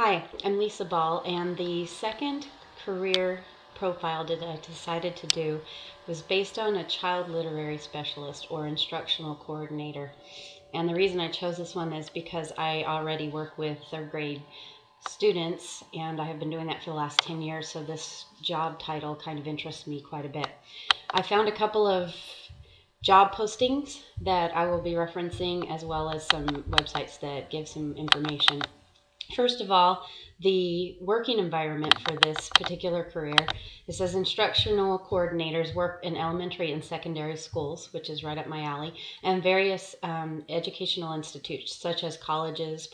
Hi, I'm Lisa Ball, and the second career profile that I decided to do was based on a child literary specialist or instructional coordinator. And the reason I chose this one is because I already work with third grade students, and I have been doing that for the last 10 years, so this job title kind of interests me quite a bit. I found a couple of job postings that I will be referencing, as well as some websites that give some information. First of all, the working environment for this particular career, it says instructional coordinators work in elementary and secondary schools, which is right up my alley, and various educational institutes such as colleges,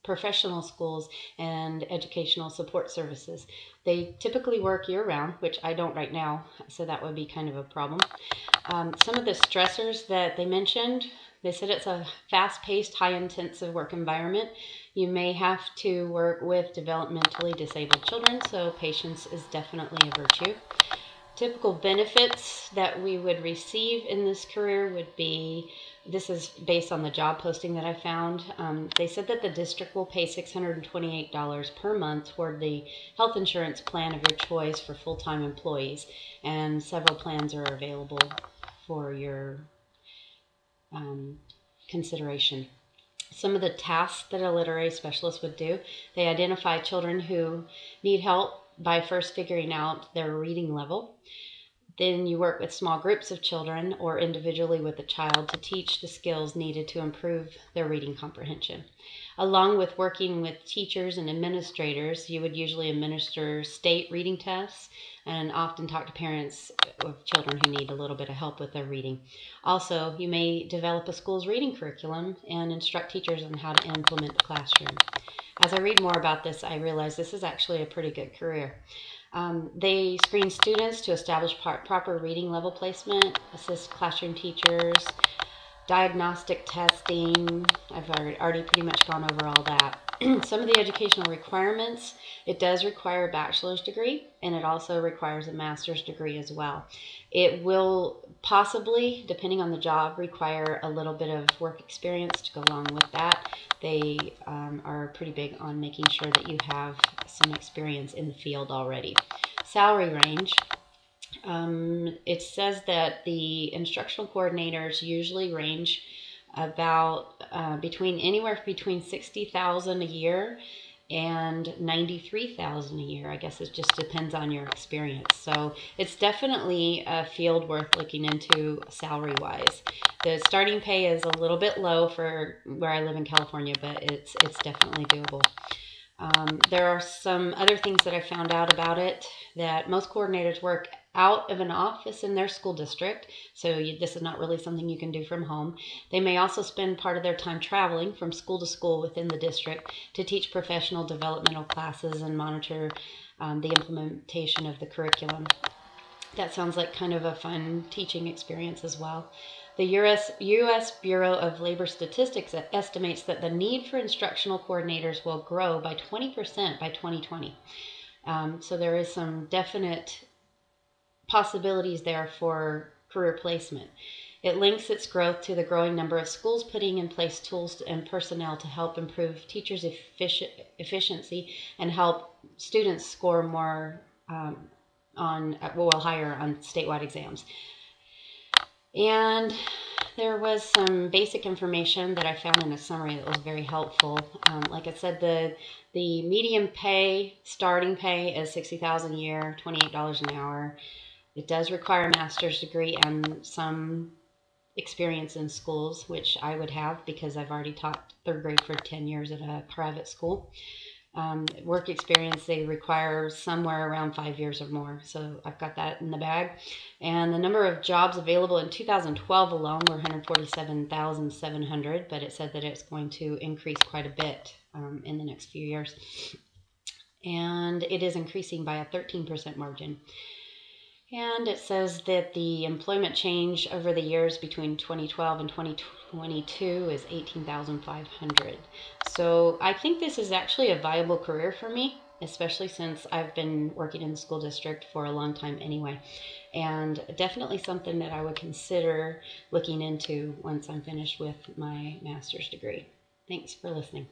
professional schools, and educational support services. They typically work year-round, which I don't right now, so that would be kind of a problem. Some of the stressors that they mentioned, they said it's a fast-paced, high-intensive work environment. You may have to work with developmentally disabled children, so patience is definitely a virtue. Typical benefits that we would receive in this career would be, this is based on the job posting that I found. They said that the district will pay $628 per month toward the health insurance plan of your choice for full-time employees, and several plans are available for your consideration. Some of the tasks that a literary specialist would do, they identify children who need help by first figuring out their reading level. Then you work with small groups of children or individually with a child to teach the skills needed to improve their reading comprehension. Along with working with teachers and administrators, you would usually administer state reading tests and often talk to parents of children who need a little bit of help with their reading. Also, you may develop a school's reading curriculum and instruct teachers on how to implement the classroom. As I read more about this, I realize this is actually a pretty good career. They screen students to establish proper reading level placement, assist classroom teachers, diagnostic testing. I've already pretty much gone over all that. Some of the educational requirements, it does require a bachelor's degree, and it also requires a master's degree as well. It will possibly, depending on the job, require a little bit of work experience to go along with that. They are pretty big on making sure that you have some experience in the field already. Salary range. It says that the instructional coordinators usually range about anywhere between $60,000 a year and $93,000 a year. I guess it just depends on your experience. So it's definitely a field worth looking into salary wise. The starting pay is a little bit low for where I live in California, but it's definitely doable. There are some other things that I found out about it, that most coordinators work out of an office in their school district, so this is not really something you can do from home. They may also spend part of their time traveling from school to school within the district to teach professional developmental classes and monitor the implementation of the curriculum. That sounds like kind of a fun teaching experience as well. The U.S. Bureau of Labor Statistics estimates that the need for instructional coordinators will grow by 20% by 2020. So there is some definite possibilities there for career placement. It links its growth to the growing number of schools putting in place tools and personnel to help improve teachers' efficiency and help students score more higher on statewide exams. And there was some basic information that I found in a summary that was very helpful. Like I said, the median pay, starting pay is $60,000 a year, $28 an hour. It does require a master's degree and some experience in schools, which I would have because I've already taught third grade for 10 years at a private school. Work experience, they require somewhere around 5 years or more, so I've got that in the bag. And the number of jobs available in 2012 alone were 147,700, but it said that it's going to increase quite a bit in the next few years, and it is increasing by a 13% margin. And it says that the employment change over the years between 2012 and 2022 is 18,500. So I think this is actually a viable career for me, especially since I've been working in the school district for a long time anyway. And definitely something that I would consider looking into once I'm finished with my master's degree. Thanks for listening.